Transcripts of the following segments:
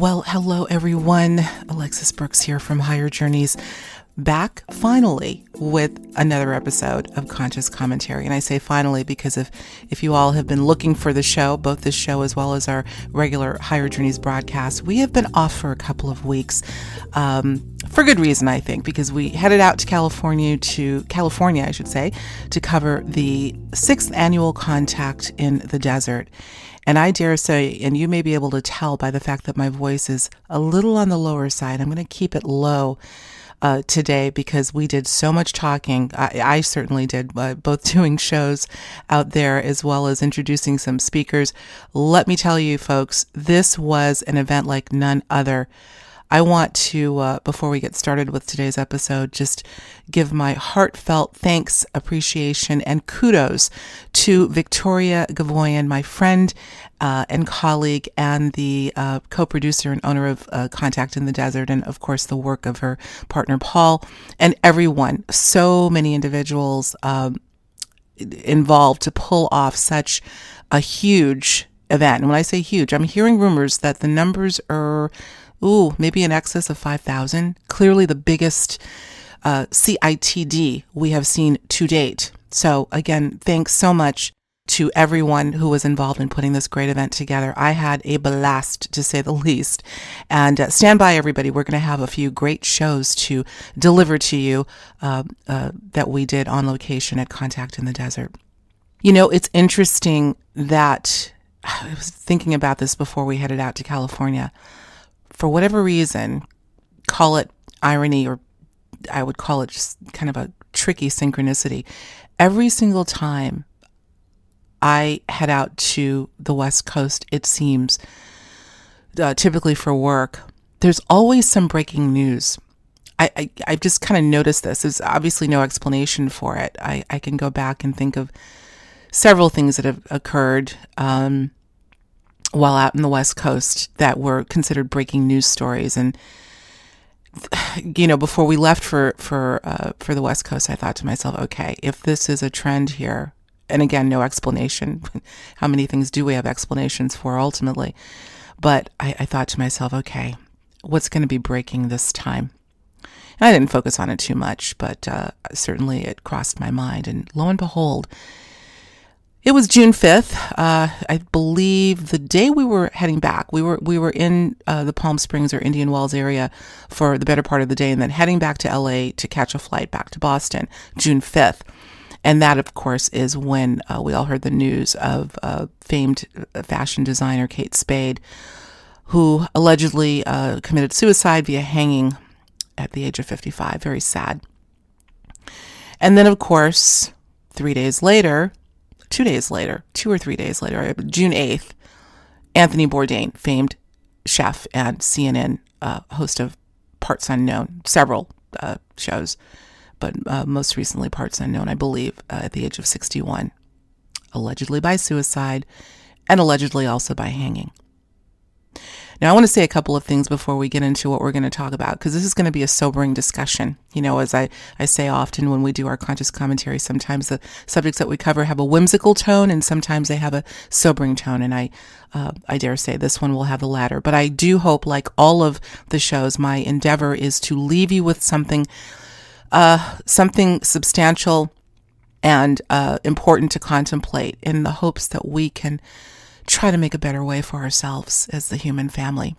Well, hello everyone. Alexis Brooks here from Higher Journeys, back finally with another episode of Conscious Commentary. And I say finally because if you all have been looking for the show, both this show as well as our regular Higher Journeys broadcast, we have been off for a couple of weeks, for good reason, I think, because we headed out to California, to cover the 6th annual Contact in the Desert. And I dare say, and you may be able to tell by the fact that my voice is a little on the lower side, I'm going to keep it low today because we did so much talking. I certainly did, both doing shows out there as well as introducing some speakers. Let me tell you, folks, this was an event like none other. I want to, before we get started with today's episode, just give my heartfelt thanks, appreciation, and kudos to Victoria Gavoyan, my friend and colleague, and the co-producer and owner of Contact in the Desert, and of course the work of her partner Paul, and everyone, so many individuals involved to pull off such a huge event. And when I say huge, I'm hearing rumors that the numbers are maybe in excess of 5,000. Clearly the biggest CITD we have seen to date. So again, thanks so much to everyone who was involved in putting this great event together. I had a blast, to say the least. And stand by, everybody. We're going to have a few great shows to deliver to you that we did on location at Contact in the Desert. You know, it's interesting that I was thinking about this before we headed out to California. For whatever reason, call it irony, or I would call it just kind of a tricky synchronicity. Every single time I head out to the West Coast, it seems, typically for work, there's always some breaking news. I've just kind of noticed this. There's obviously no explanation for it. I can go back and think of several things that have occurred while out in the West Coast that were considered breaking news stories. And, you know, before we left for the West Coast, I thought to myself, okay, if this is a trend here, and again, no explanation, how many things do we have explanations for ultimately? But I thought to myself, okay, what's going to be breaking this time? And I didn't focus on it too much, but certainly it crossed my mind. And lo and behold, it was June 5th, I believe the day we were heading back. We were in the Palm Springs or Indian Wells area for the better part of the day, and then heading back to LA to catch a flight back to Boston, June 5th. And that, of course, is when we all heard the news of famed fashion designer Kate Spade, who allegedly committed suicide via hanging at the age of 55. Very sad. And then, of course, 2 or 3 days later, June 8th, Anthony Bourdain, famed chef and CNN host of Parts Unknown, several shows, but most recently Parts Unknown, I believe, at the age of 61, allegedly by suicide and allegedly also by hanging. Now, I want to say a couple of things before we get into what we're going to talk about, because this is going to be a sobering discussion. You know, as I say often when we do our conscious commentary, sometimes the subjects that we cover have a whimsical tone and sometimes they have a sobering tone. And I dare say this one will have the latter. But I do hope, like all of the shows, my endeavor is to leave you with something substantial and important to contemplate, in the hopes that we can try to make a better way for ourselves as the human family.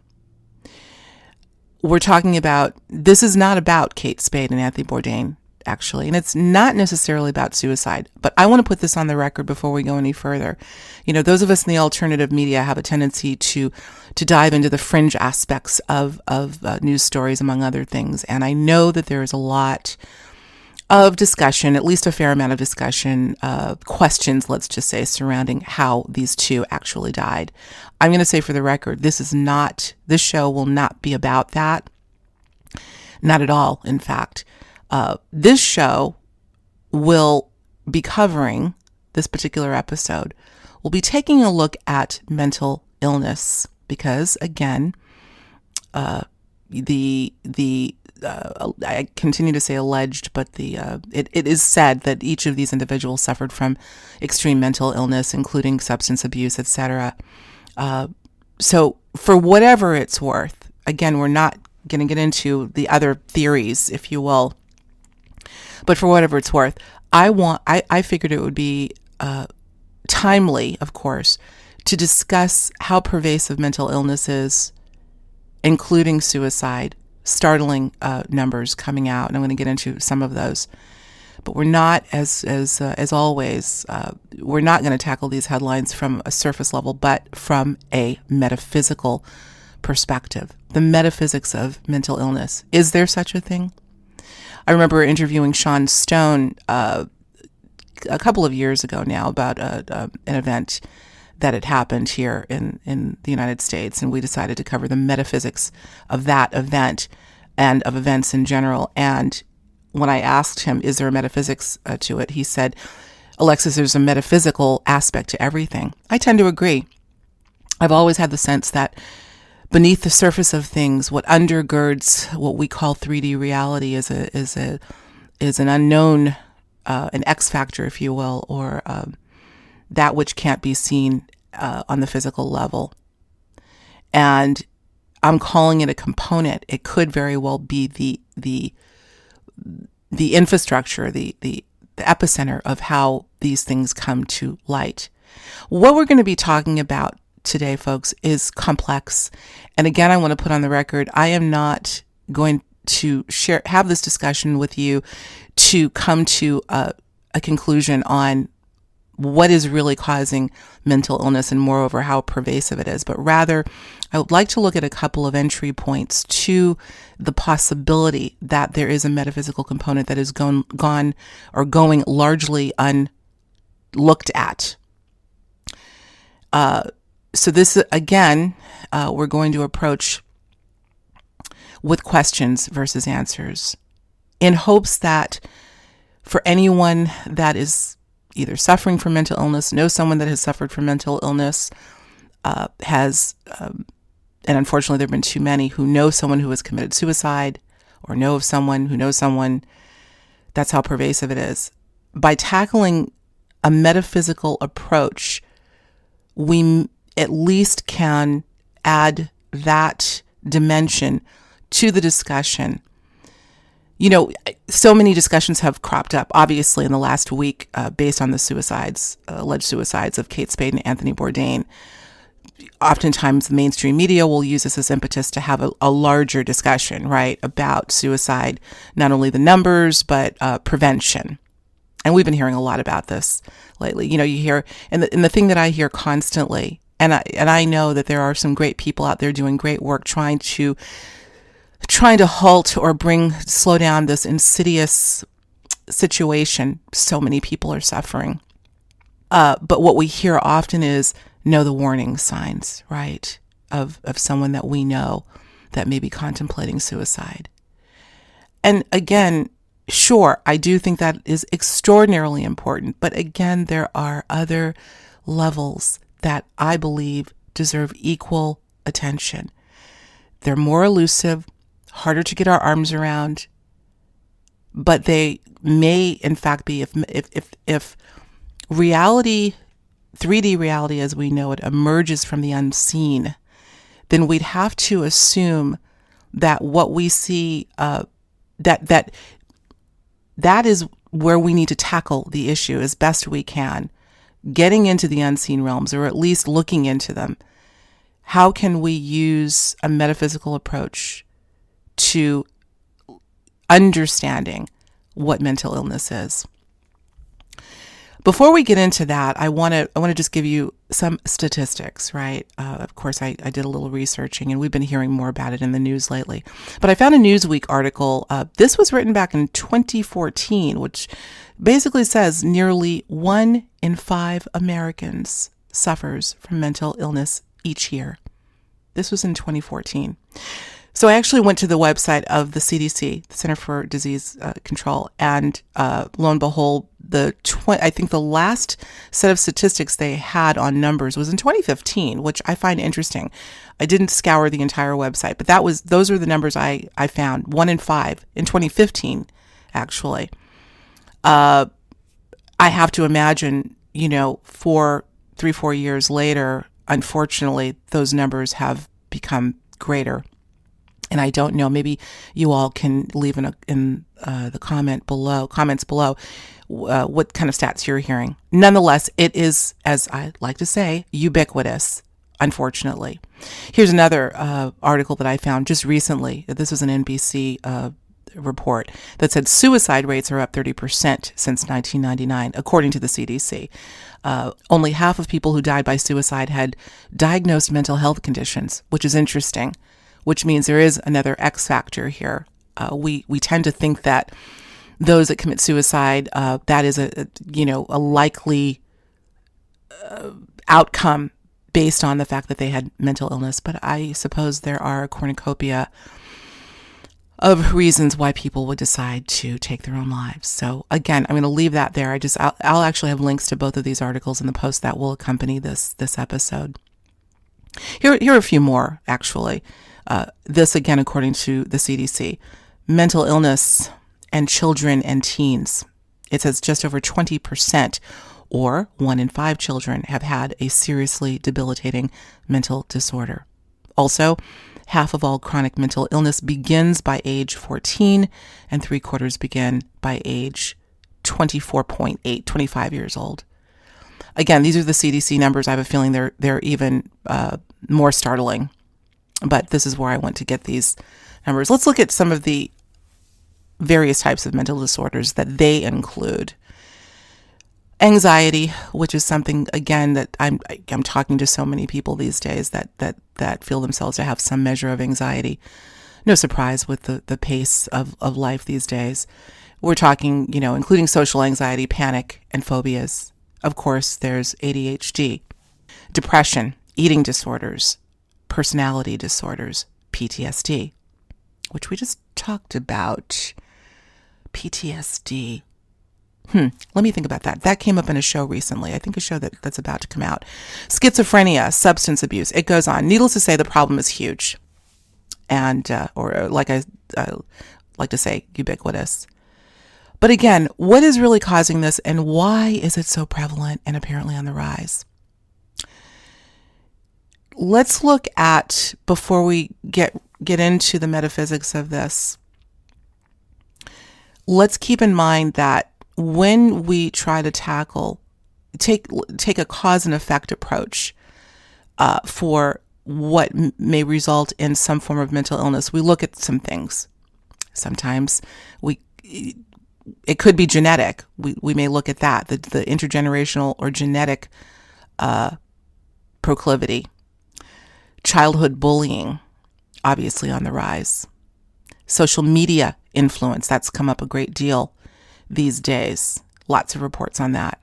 We're talking about, this is not about Kate Spade and Anthony Bourdain, actually, and it's not necessarily about suicide, but I want to put this on the record before we go any further. You know, those of us in the alternative media have a tendency to dive into the fringe aspects of news stories, among other things, and I know that there is a lot of discussion, at least a fair amount of discussion, questions, let's just say, surrounding how these two actually died. I'm going to say for the record, this show will not be about that. Not at all, in fact. This show will be covering, this particular episode, will be taking a look at mental illness, because, again, I continue to say alleged, but it is said that each of these individuals suffered from extreme mental illness, including substance abuse, etc. So for whatever it's worth, again, we're not going to get into the other theories, if you will, but for whatever it's worth, I figured it would be timely, of course, to discuss how pervasive mental illness is, including suicide, startling numbers coming out, and I'm going to get into some of those. But we're not, as always, we're not going to tackle these headlines from a surface level, but from a metaphysical perspective. The metaphysics of mental illness. Is there such a thing? I remember interviewing Sean Stone a couple of years ago now about an event that had happened here in the United States, and we decided to cover the metaphysics of that event and of events in general. And when I asked him, is there a metaphysics to it, he said, Alexis, there's a metaphysical aspect to everything. I tend to agree. I've always had the sense that beneath the surface of things, what undergirds what we call 3D reality is an unknown, an X factor, if you will, or that which can't be seen on the physical level. And I'm calling it a component. It could very well be the infrastructure, the epicenter of how these things come to light. What we're going to be talking about today, folks, is complex. And again, I want to put on the record, I am not going to have this discussion with you to come to a conclusion on what is really causing mental illness and moreover how pervasive it is, but rather I would like to look at a couple of entry points to the possibility that there is a metaphysical component that is going largely unlooked at. So this, again, we're going to approach with questions versus answers in hopes that for anyone that is either suffering from mental illness, knows someone that has suffered from mental illness, and unfortunately there have been too many who know someone who has committed suicide or know of someone who knows someone, that's how pervasive it is. By tackling a metaphysical approach, we at least can add that dimension to the discussion. You know, so many discussions have cropped up, obviously, in the last week based on the alleged suicides of Kate Spade and Anthony Bourdain. Oftentimes, the mainstream media will use this as impetus to have a larger discussion, right, about suicide, not only the numbers, but prevention. And we've been hearing a lot about this lately. You know, you hear, and the thing that I hear constantly, and I know that there are some great people out there doing great work trying to halt or slow down this insidious situation. So many people are suffering. But what we hear often is, know the warning signs, right, of someone that we know that may be contemplating suicide. And again, sure, I do think that is extraordinarily important. But again, there are other levels that I believe deserve equal attention. They're more elusive, harder to get our arms around, but they may in fact be, if reality, 3D reality as we know it, emerges from the unseen, then we'd have to assume that what we see, that is where we need to tackle the issue as best we can, getting into the unseen realms, or at least looking into them. How can we use a metaphysical approach to understanding what mental illness is? Before we get into that, I want to just give you some statistics, right? Of course, I did a little researching, and we've been hearing more about it in the news lately. But I found a Newsweek article. This was written back in 2014, which basically says nearly 1 in 5 Americans suffers from mental illness each year. This was in 2014. So I actually went to the website of the CDC, the Center for Disease Control, and lo and behold, I think the last set of statistics they had on numbers was in 2015, which I find interesting. I didn't scour the entire website, but those were the numbers I found. 1 in 5 in 2015, actually. I have to imagine, 3-4 years later, unfortunately, those numbers have become greater. And I don't know, maybe you all can leave in the comments below what kind of stats you're hearing. Nonetheless, it is, as I like to say, ubiquitous, unfortunately. Here's another article that I found just recently. This was an NBC report that said suicide rates are up 30% since 1999, according to the CDC. Only half of people who died by suicide had diagnosed mental health conditions, which is interesting, which means there is another X factor here. We tend to think that those that commit suicide, that is a likely outcome based on the fact that they had mental illness. But I suppose there are a cornucopia of reasons why people would decide to take their own lives. So again, I'm going to leave that there. I'll actually have links to both of these articles in the post that will accompany this episode. Here are a few more, actually. This again, according to the CDC, mental illness and children and teens. It says just over 20%, or 1 in 5 children, have had a seriously debilitating mental disorder. Also, half of all chronic mental illness begins by age 14, and 3/4 begin by age 24.8, 25 years old. Again, these are the CDC numbers. I have a feeling they're even more startling, but this is where I want to get these numbers. Let's look at some of the various types of mental disorders that they include. Anxiety, which is something, again, that I'm talking to so many people these days that feel themselves to have some measure of anxiety. No surprise with the pace of life these days. We're talking, including social anxiety, panic, and phobias. Of course, there's ADHD, depression, eating disorders, personality disorders, PTSD, which we just talked about. PTSD. Let me think about that. That came up in a show recently. I think a show that's about to come out. Schizophrenia, substance abuse. It goes on. Needless to say, the problem is huge. And, or like I like to say, ubiquitous. But again, what is really causing this, and why is it so prevalent and apparently on the rise? Let's look at, before we get into the metaphysics of this, let's keep in mind that when we try to take a cause and effect approach for what may result in some form of mental illness, we look at some things. Sometimes it could be genetic. We may look at that, the intergenerational or genetic proclivity. Childhood bullying, obviously on the rise. Social media influence, that's come up a great deal these days. Lots of reports on that.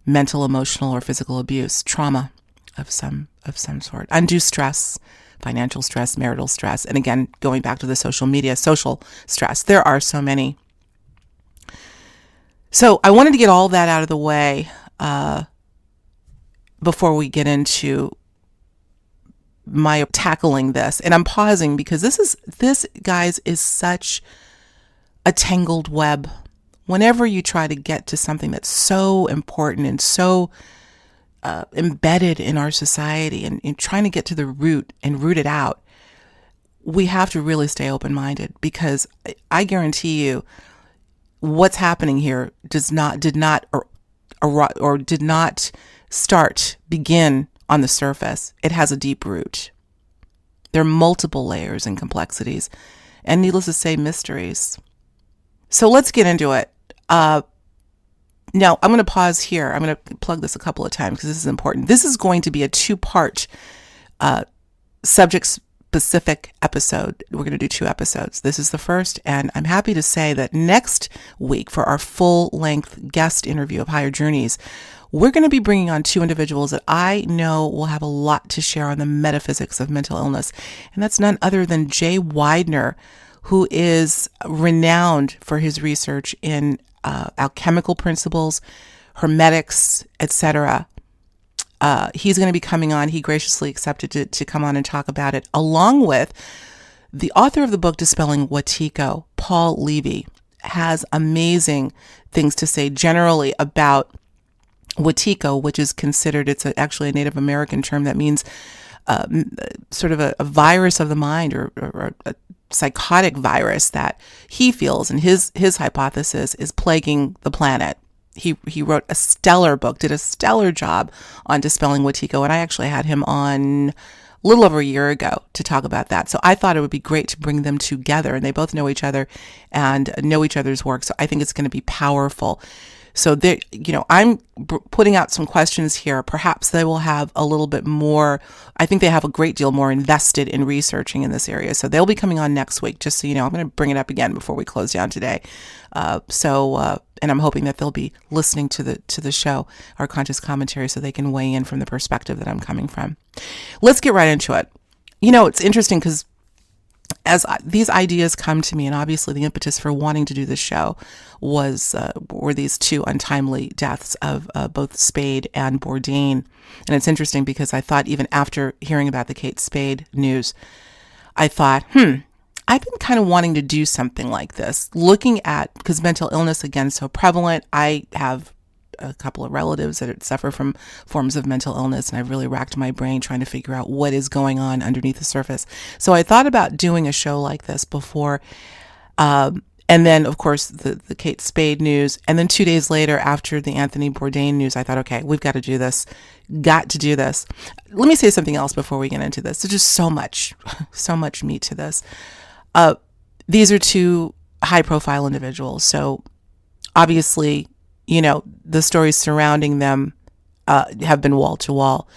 Mental, emotional, or physical abuse, trauma of some sort. Undue stress, financial stress, marital stress. And again, going back to the social media, social stress. There are so many. So I wanted to get all that out of the way before we get into my tackling this. And I'm pausing because this, guys, is such a tangled web. Whenever you try to get to something that's so important and so embedded in our society, and trying to get to the root and root it out, we have to really stay open-minded, because I guarantee you what's happening here did not begin on the surface. It has a deep root. There are multiple layers and complexities, and needless to say, mysteries. So let's get into it. Now, I'm going to pause here. I'm going to plug this a couple of times because this is important. This is going to be a 2-part subject-specific episode. We're going to do 2 episodes. This is the first, and I'm happy to say that next week, for our full-length guest interview of Higher Journeys, we're going to be bringing on 2 individuals that I know will have a lot to share on the metaphysics of mental illness. And that's none other than Jay Widener, who is renowned for his research in alchemical principles, hermetics, etc. He's going to be coming on. He graciously accepted to come on and talk about it, along with the author of the book Dispelling Wetiko, Paul Levy. Has amazing things to say generally about Wetiko, which is considered, actually a Native American term that means sort of a virus of the mind, or a psychotic virus that he feels, and his hypothesis is plaguing the planet. He wrote a stellar book, did a stellar job on dispelling Wetiko, and I actually had him on a little over a year ago to talk about that. So I thought it would be great to bring them together, and they both know each other and know each other's work. So I think it's going to be powerful. So I'm putting out some questions here. Perhaps they will have a little bit more. I think they have a great deal more invested in researching in this area. So they'll be coming on next week, just so you know. I'm going to bring it up again before we close down today. And I'm hoping that they'll be listening to the show, our conscious commentary, so they can weigh in from the perspective that I'm coming from. Let's get right into it. It's interesting because as these ideas come to me, and obviously the impetus for wanting to do this show were these two untimely deaths of both Spade and Bourdain. And it's interesting because I thought, even after hearing about the Kate Spade news, I thought, I've been kind of wanting to do something like this, looking at, because mental illness, again, is so prevalent. I have a couple of relatives that suffer from forms of mental illness, and I've really racked my brain trying to figure out what is going on underneath the surface. So I thought about doing a show like this before, and then, of course, the Kate Spade news, and then 2 days later, after the Anthony Bourdain news, I thought, okay, we've got to do this. Got to do this. Let me say something else before we get into this. There's just so much meat to this. These are two high-profile individuals, so obviously, the stories surrounding them have been wall to wall.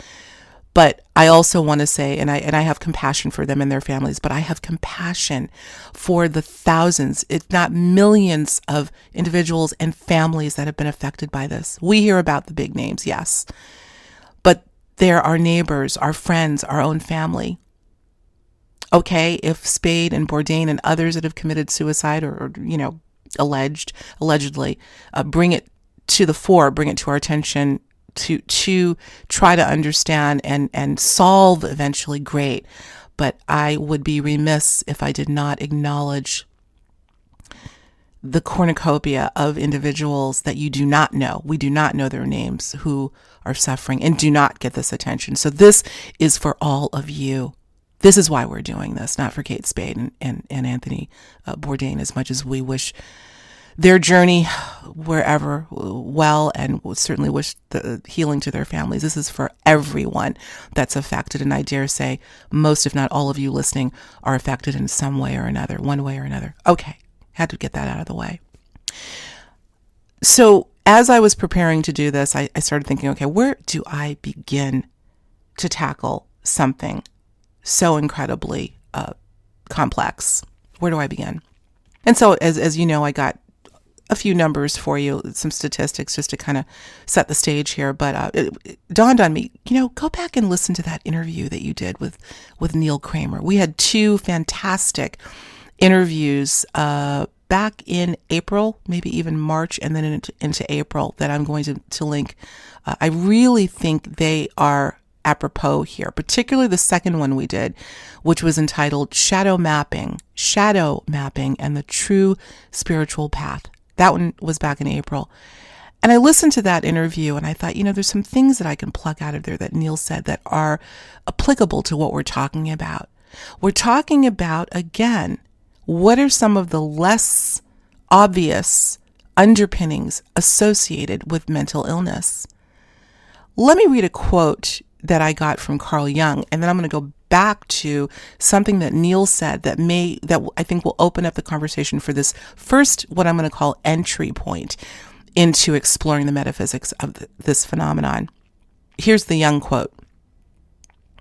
But I also want to say, and I have compassion for them and their families, but I have compassion for the thousands, if not millions, of individuals and families that have been affected by this. We hear about the big names, yes, but they're our neighbors, our friends, our own family. Okay, if Spade and Bourdain and others that have committed suicide or allegedly, bring it to the fore, bring it to our attention to try to understand and solve eventually, great. But I would be remiss if I did not acknowledge the cornucopia of individuals that you do not know. We do not know their names, who are suffering and do not get this attention. So this is for all of you. This is why we're doing this, not for Kate Spade and Anthony Bourdain, as much as we wish their journey wherever well, and we'll certainly wish the healing to their families. This is for everyone that's affected, and I dare say most, if not all of you listening, are affected in some way or another, one way or another. Okay, had to get that out of the way. So as I was preparing to do this, I started thinking, okay, where do I begin to tackle something so incredibly complex? Where do I begin? And so, as you know, I got a few numbers for you, some statistics, just to kind of set the stage here. But it dawned on me, go back and listen to that interview that you did with Neil Kramer. We had two fantastic interviews back in April, maybe even March, and then into April, that I'm going to link. I really think they are apropos here, particularly the second one we did, which was entitled Shadow Mapping, and the True Spiritual Path. That one was back in April. And I listened to that interview and I thought, there's some things that I can pluck out of there that Neil said that are applicable to what we're talking about. We're talking about, again, what are some of the less obvious underpinnings associated with mental illness? Let me read a quote that I got from Carl Jung, and then I'm going to go back to something that Neil said that I think will open up the conversation for this first, what I'm going to call entry point into exploring the metaphysics of this phenomenon. Here's the Jung quote.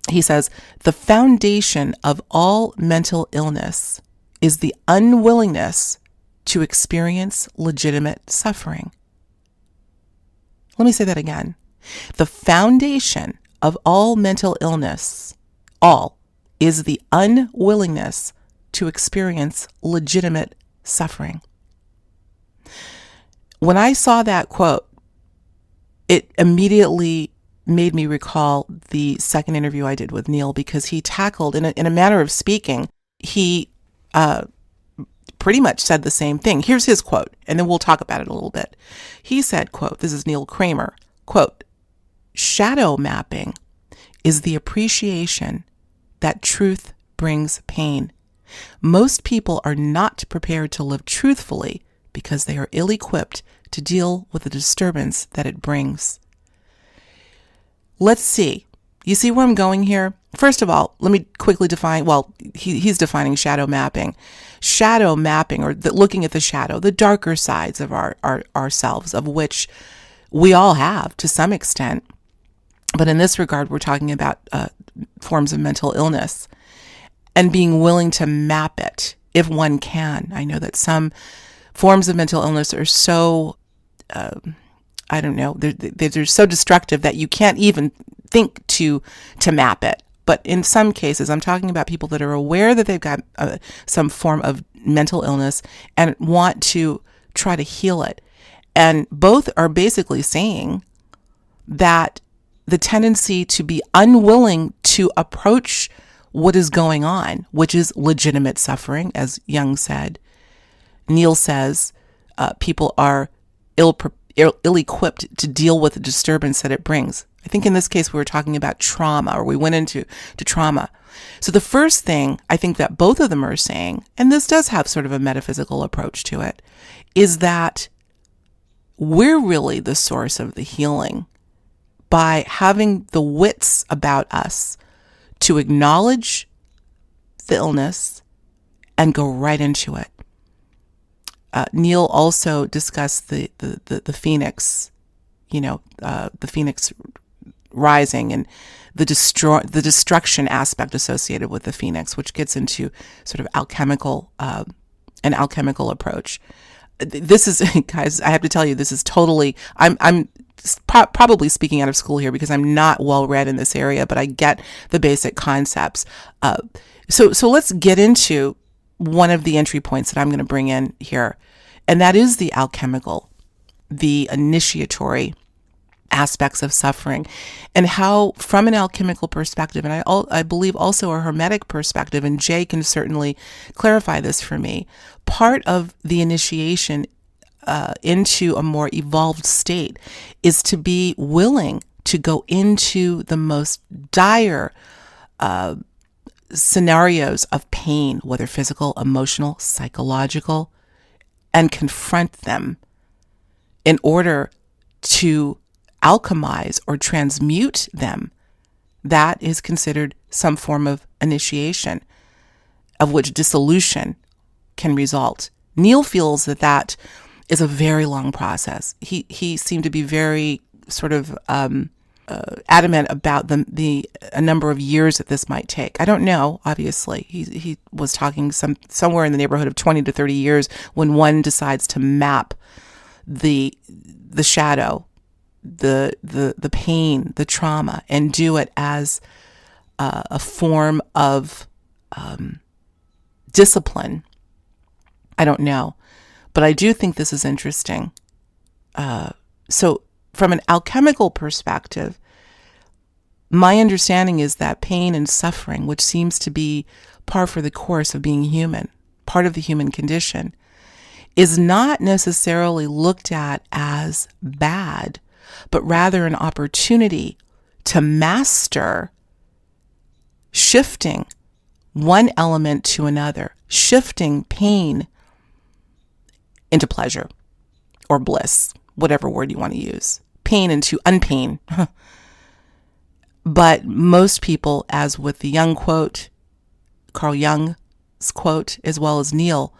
He says, "The foundation of all mental illness is the unwillingness to experience legitimate suffering." Let me say that again. The foundation of all mental illness, is the unwillingness to experience legitimate suffering. When I saw that quote, it immediately made me recall the second interview I did with Neil, because he tackled, in a manner of speaking, he pretty much said the same thing. Here's his quote, and then we'll talk about it a little bit. He said, quote, this is Neil Kramer, Quote, shadow mapping is the appreciation that truth brings pain. Most people are not prepared to live truthfully because they are ill-equipped to deal with the disturbance that it brings. Let's see. You see where I'm going here? First of all, let me quickly define, he's defining shadow mapping. Shadow mapping, or looking at the shadow, the darker sides of ourselves, of which we all have to some extent. But in this regard, we're talking about forms of mental illness and being willing to map it if one can. I know that some forms of mental illness are so, they're so destructive that you can't even think to map it. But in some cases, I'm talking about people that are aware that they've got some form of mental illness and want to try to heal it. And both are basically saying that the tendency to be unwilling to approach what is going on, which is legitimate suffering, as Jung said. Neil says people are ill-equipped to deal with the disturbance that it brings. I think in this case we were talking about trauma, or we went into trauma. So the first thing I think that both of them are saying, and this does have sort of a metaphysical approach to it, is that we're really the source of the healing by having the wits about us to acknowledge the illness and go right into it. Neil also discussed the phoenix, the phoenix rising and the destruction aspect associated with the phoenix, which gets into sort of an alchemical approach. This is, guys, I have to tell you, this is totally, I'm probably speaking out of school here because I'm not well read in this area, but I get the basic concepts. So let's get into one of the entry points that I'm going to bring in here, and that is the alchemical, the initiatory aspects of suffering, and how from an alchemical perspective, and I believe also a hermetic perspective, and Jay can certainly clarify this for me, part of the initiation into a more evolved state is to be willing to go into the most dire scenarios of pain, whether physical, emotional, psychological, and confront them in order to alchemize or transmute them. That is considered some form of initiation, of which dissolution can result. Neil feels that is a very long process. He seemed to be very sort of adamant about a number of years that this might take. I don't know, obviously. He was talking somewhere in the neighborhood of 20 to 30 years when one decides to map the shadow, the pain, the trauma, and do it as a form of discipline. I don't know, but I do think this is interesting. So from an alchemical perspective, my understanding is that pain and suffering, which seems to be par for the course of being human, part of the human condition, is not necessarily looked at as bad, but rather an opportunity to master shifting one element to another, shifting pain into pleasure or bliss, whatever word you want to use, pain into unpain. But most people, as with the Jung quote, Carl Jung's quote, as well as Neil,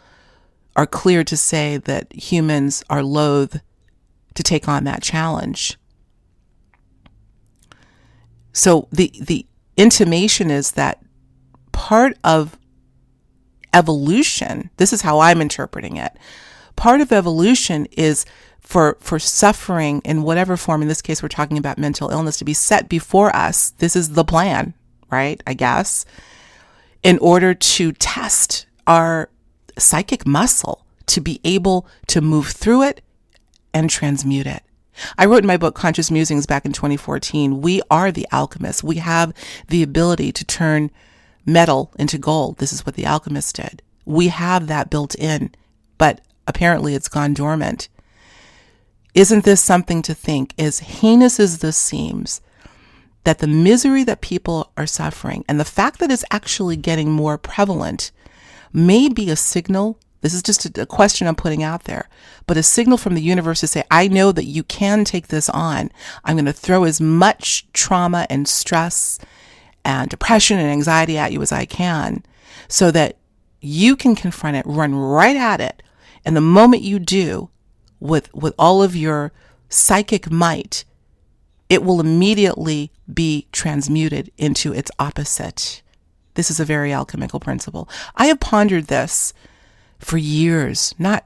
are clear to say that humans are loath to take on that challenge. So the intimation is that part of evolution, this is how I'm interpreting it, part of evolution is for suffering in whatever form, in this case we're talking about mental illness, to be set before us. This is the plan, right, I guess, in order to test our psychic muscle to be able to move through it and transmute it. I wrote in my book, Conscious Musings, back in 2014, we are the alchemists. We have the ability to turn metal into gold. This is what the alchemists did. We have that built in, but apparently it's gone dormant. Isn't this something to think? As heinous as this seems, that the misery that people are suffering and the fact that it's actually getting more prevalent may be a signal. This is just a question I'm putting out there, but a signal from the universe to say, I know that you can take this on. I'm going to throw as much trauma and stress and depression and anxiety at you as I can so that you can confront it, run right at it. And the moment you do, with all of your psychic might, it will immediately be transmuted into its opposite. This is a very alchemical principle. I have pondered this for years, not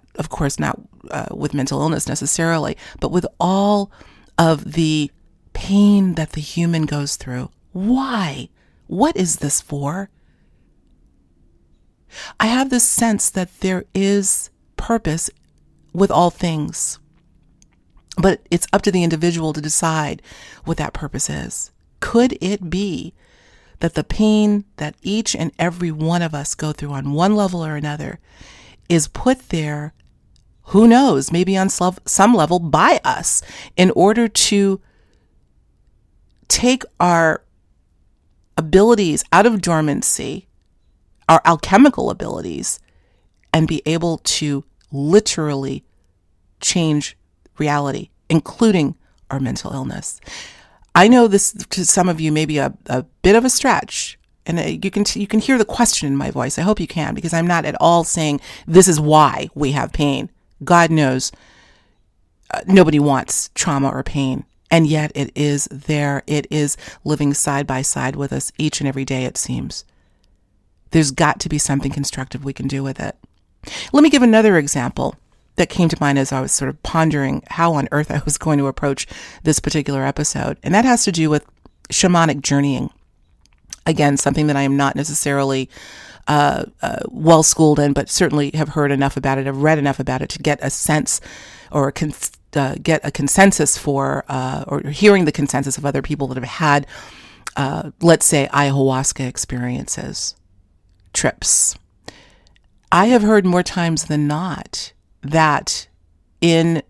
with mental illness necessarily, but with all of the pain that the human goes through. Why? What is this for? I have this sense that there is purpose with all things, but it's up to the individual to decide what that purpose is. Could it be that the pain that each and every one of us go through on one level or another is put there, who knows, maybe on some level by us, in order to take our abilities out of dormancy, our alchemical abilities, and be able to literally change reality, including our mental illness. I know this to some of you may be a bit of a stretch, and you can hear the question in my voice. I hope you can, because I'm not at all saying this is why we have pain. God knows nobody wants trauma or pain, and yet it is there. It is living side by side with us each and every day, it seems. There's got to be something constructive we can do with it. Let me give another example that came to mind as I was sort of pondering how on earth I was going to approach this particular episode. And that has to do with shamanic journeying. Again, something that I am not necessarily well schooled in, but certainly have heard enough about it, have read enough about it to get a sense or get a consensus for, or hearing the consensus of other people that have had, let's say, ayahuasca experiences, trips. I have heard more times than not that in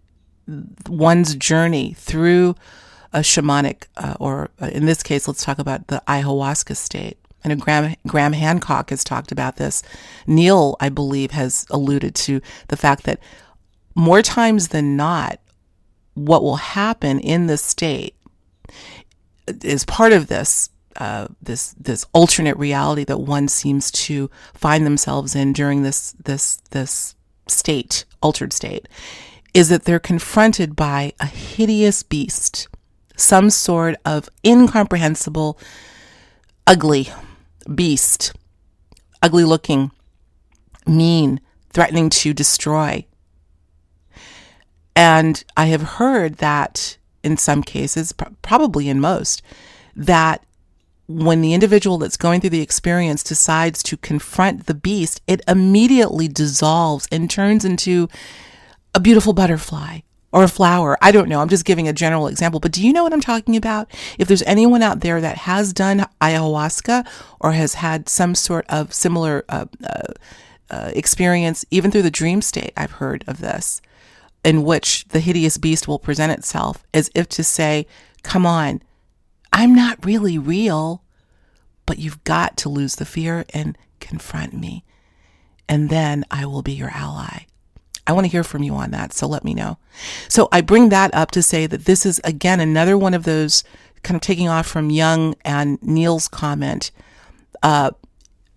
one's journey through a shamanic, or in this case, let's talk about the ayahuasca state. And Graham Hancock has talked about this. Neil, I believe, has alluded to the fact that more times than not, what will happen in this state is part of this this alternate reality that one seems to find themselves in during this state, altered state, is that they're confronted by a hideous beast, some sort of incomprehensible, ugly beast, ugly looking, mean, threatening to destroy. And I have heard that in some cases, probably in most, that when the individual that's going through the experience decides to confront the beast, it immediately dissolves and turns into a beautiful butterfly or a flower. I don't know. I'm just giving a general example. But do you know what I'm talking about? If there's anyone out there that has done ayahuasca or has had some sort of similar experience, even through the dream state, I've heard of this, in which the hideous beast will present itself as if to say, come on, I'm not really real, but you've got to lose the fear and confront me. And then I will be your ally. I want to hear from you on that, so let me know. So I bring that up to say that this is, again, another one of those, kind of taking off from Jung and Neil's comment,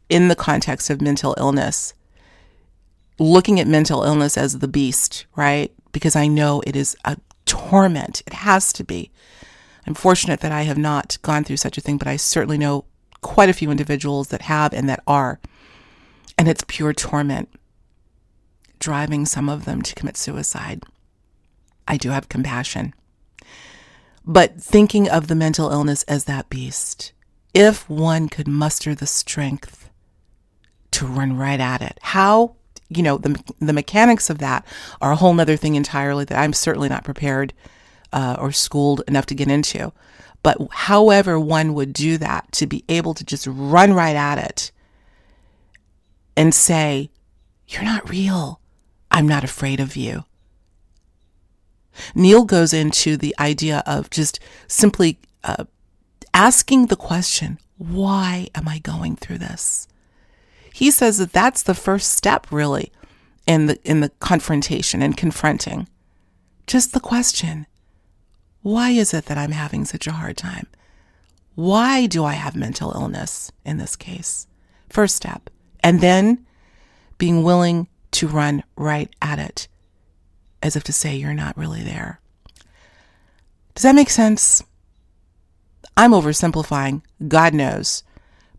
in the context of mental illness, looking at mental illness as the beast, right? Because I know it is a torment. It has to be. I'm fortunate that I have not gone through such a thing, but I certainly know quite a few individuals that have and that are. And it's pure torment, driving some of them to commit suicide. I do have compassion. But thinking of the mental illness as that beast, if one could muster the strength to run right at it, how, the mechanics of that are a whole nother thing entirely that I'm certainly not prepared or schooled enough to get into. But however one would do that, to be able to just run right at it and say, you're not real. I'm not afraid of you. Neil goes into the idea of just simply asking the question, why am I going through this? He says that that's the first step, really, in the confrontation and confronting. Just the question, why is it that I'm having such a hard time? Why do I have mental illness in this case? First step. And then being willing to run right at it, as if to say you're not really there. Does that make sense? I'm oversimplifying, God knows,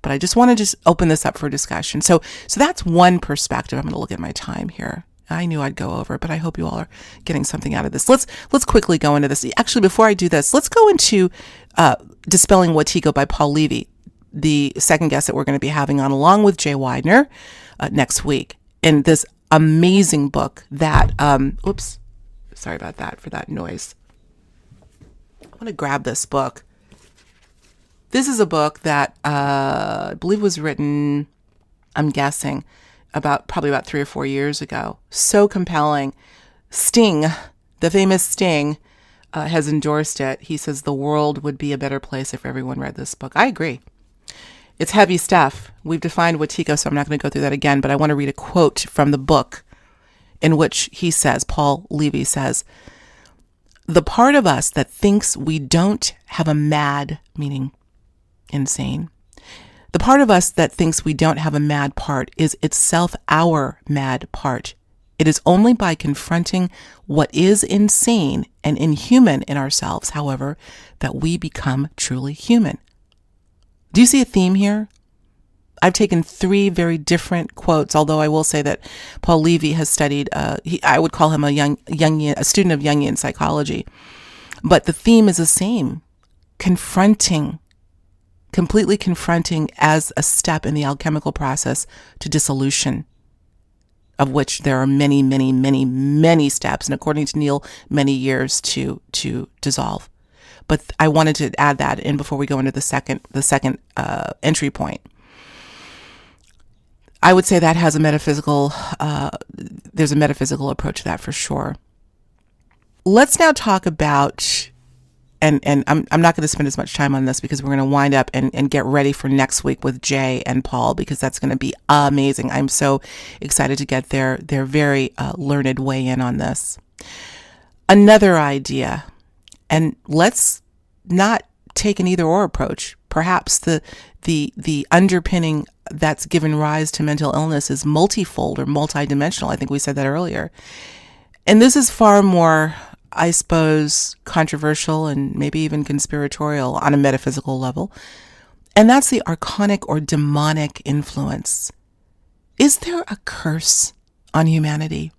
but I just want to just open this up for discussion. So that's one perspective. I'm going to look at my time here. I knew I'd go over, but I hope you all are getting something out of this. Let's quickly go into this. Actually, before I do this, let's go into Dispelling Wetiko by Paul Levy, the second guest that we're going to be having on, along with Jay Widener, next week, in this amazing book that, oops, sorry about that, for that noise. I want to grab this book. This is a book that I believe was written, I'm guessing, probably about 3 or 4 years ago. So compelling. Sting, the famous Sting, has endorsed it. He says the world would be a better place if everyone read this book. I agree. It's heavy stuff. We've defined Wetiko, so I'm not going to go through that again, but I want to read a quote from the book in which he says, Paul Levy says, "The part of us that thinks we don't have a mad," meaning insane, "the part of us that thinks we don't have a mad part is itself our mad part. It is only by confronting what is insane and inhuman in ourselves, however, that we become truly human." Do you see a theme here? I've taken 3 very different quotes, although I will say that Paul Levy has studied, I would call him a student of Jungian psychology. But the theme is the same, completely confronting as a step in the alchemical process to dissolution, of which there are many, many, many, many steps, and according to Neil, many years to dissolve. But I wanted to add that in before we go into the second entry point. I would say that has a metaphysical, there's a metaphysical approach to that for sure. Let's now talk about, and I'm not going to spend as much time on this because we're going to wind up and get ready for next week with Jay and Paul, because that's going to be amazing. I'm so excited to get their very learned way in on this. Another idea, and let's not take an either or approach. Perhaps the underpinning that's given rise to mental illness is multifold or multidimensional. I think we said that earlier. And this is far more, I suppose, controversial and maybe even conspiratorial on a metaphysical level. And that's the archonic or demonic influence. Is there a curse on humanity?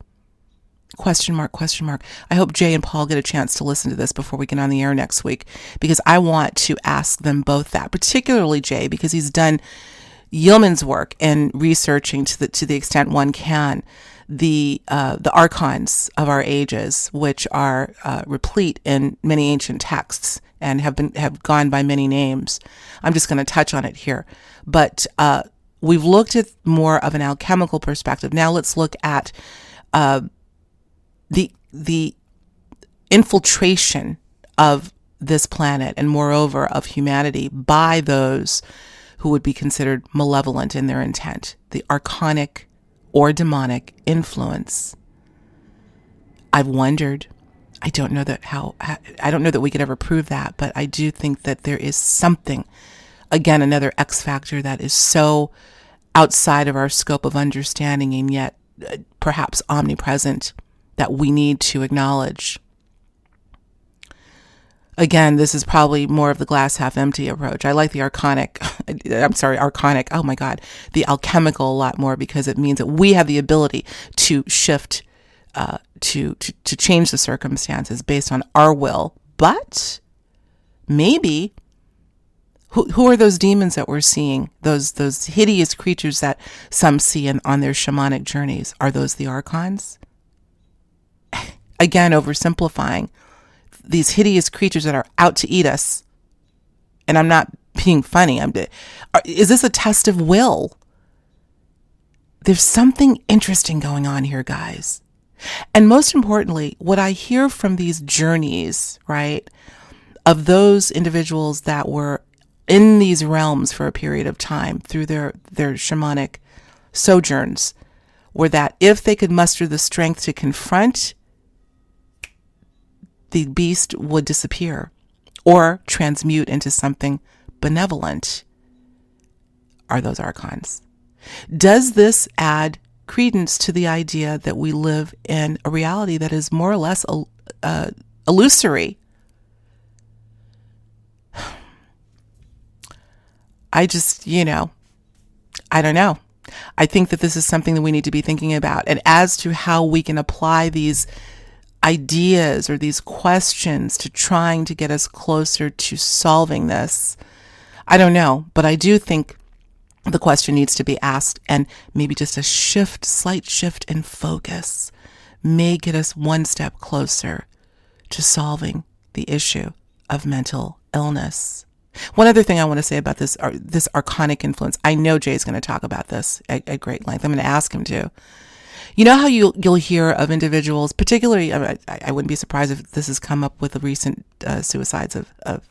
Question mark, question mark. I hope Jay and Paul get a chance to listen to this before we get on the air next week, because I want to ask them both that, particularly Jay, because he's done yeoman's work in researching to the extent one can the archons of our ages, which are replete in many ancient texts and have gone by many names. I'm just going to touch on it here, but we've looked at more of an alchemical perspective. Now let's look at the infiltration of this planet, and moreover of humanity, by those who would be considered malevolent in their intent, the archonic or demonic influence. I've wondered, I don't know that we could ever prove that, but I do think that there is something, again, another X factor that is so outside of our scope of understanding and yet perhaps omnipresent, that we need to acknowledge. Again, this is probably more of the glass half empty approach. I like the archonic, oh my God, the alchemical a lot more, because it means that we have the ability to shift, to change the circumstances based on our will. But maybe, who are those demons that we're seeing? Those hideous creatures that some see on their shamanic journeys. Are those the archons? Again, oversimplifying, these hideous creatures that are out to eat us. And I'm not being funny. Is this a test of will? There's something interesting going on here, guys. And most importantly, what I hear from these journeys, right, of those individuals that were in these realms for a period of time through their shamanic sojourns, were that if they could muster the strength to confront, the beast would disappear or transmute into something benevolent. Are those archons? Does this add credence to the idea that we live in a reality that is more or less illusory? I just, I don't know. I think that this is something that we need to be thinking about. And as to how we can apply these ideas or these questions to trying to get us closer to solving this, I don't know. But I do think the question needs to be asked, and maybe just a slight shift in focus may get us one step closer to solving the issue of mental illness. One other thing I want to say about this archonic influence, I know Jay's going to talk about this at great length. I'm going to ask him to. You know how you'll hear of individuals, particularly, I wouldn't be surprised if this has come up with the recent suicides of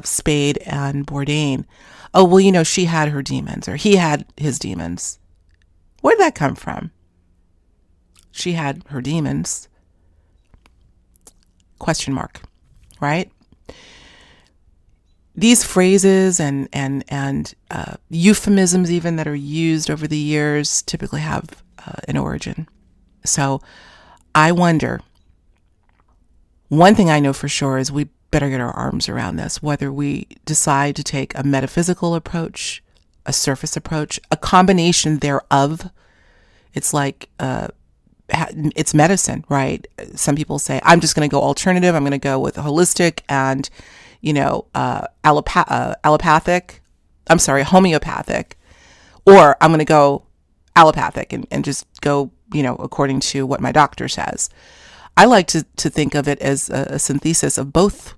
Spade and Bourdain. Oh, well, she had her demons, or he had his demons. Where did that come from? She had her demons. Question mark, right? These phrases and euphemisms even that are used over the years typically have an origin. So I wonder, one thing I know for sure is we better get our arms around this, whether we decide to take a metaphysical approach, a surface approach, a combination thereof. It's like, it's medicine, right? Some people say, I'm just going to go alternative. I'm going to go with holistic and homeopathic, or I'm going to go allopathic and just go, according to what my doctor says. I like to think of it as a synthesis of both.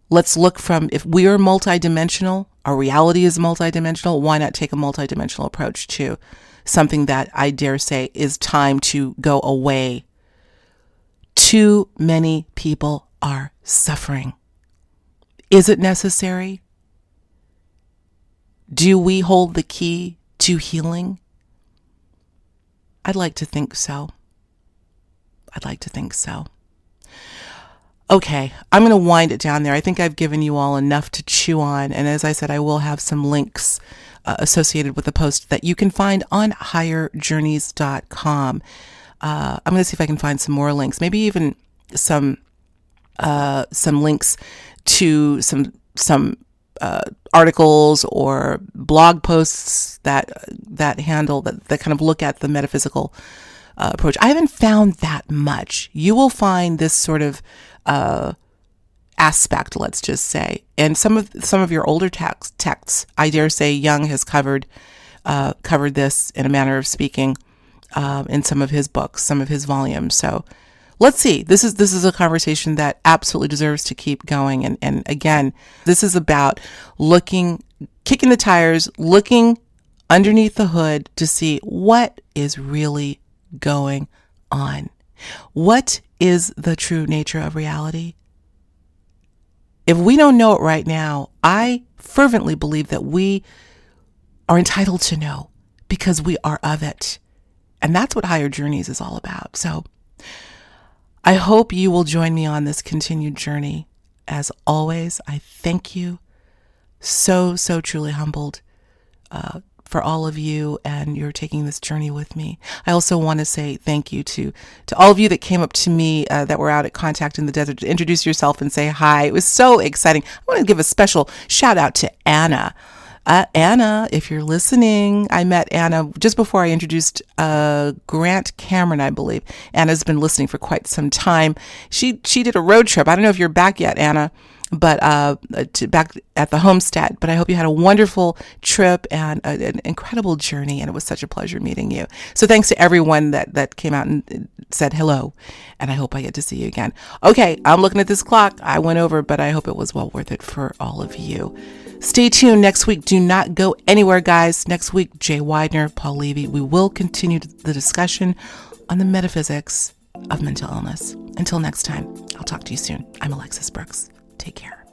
Let's look from, if we are multidimensional, our reality is multidimensional, why not take a multidimensional approach to something that I dare say is time to go away? Too many people are suffering. Is it necessary? Do we hold the key to healing? I'd like to think so. Okay, I'm going to wind it down there. I think I've given you all enough to chew on. And as I said, I will have some links associated with the post that you can find on higherjourneys.com. I'm going to see if I can find some more links, maybe even some links to some articles or blog posts that handle that kind of look at the metaphysical approach. I haven't found that much. You will find this sort of aspect, let's just say, and some of your older texts. I dare say Jung has covered this in a manner of speaking in some of his books, some of his volumes. So let's see. This is a conversation that absolutely deserves to keep going. And again, this is about kicking the tires, looking underneath the hood to see what is really going on. What is the true nature of reality? If we don't know it right now, I fervently believe that we are entitled to know because we are of it. And that's what Higher Journeys is all about. So I hope you will join me on this continued journey. As always, I thank you. So truly humbled for all of you, and you're taking this journey with me. I also want to say thank you to all of you that came up to me that were out at Contact in the Desert to introduce yourself and say hi. It was so exciting. I want to give a special shout out to Anna. Anna, if you're listening, I met Anna just before I introduced Grant Cameron, I believe. Anna's been listening for quite some time. She did a road trip. I don't know if you're back yet, Anna, but back at the homestead. But I hope you had a wonderful trip and an incredible journey, and it was such a pleasure meeting you. So thanks to everyone that came out and said hello, and I hope I get to see you again. Okay, I'm looking at this clock. I went over, but I hope it was well worth it for all of you. Stay tuned next week. Do not go anywhere, guys. Next week, Jay Widener, Paul Levy. We will continue the discussion on the metaphysics of mental illness. Until next time, I'll talk to you soon. I'm Alexis Brooks. Take care.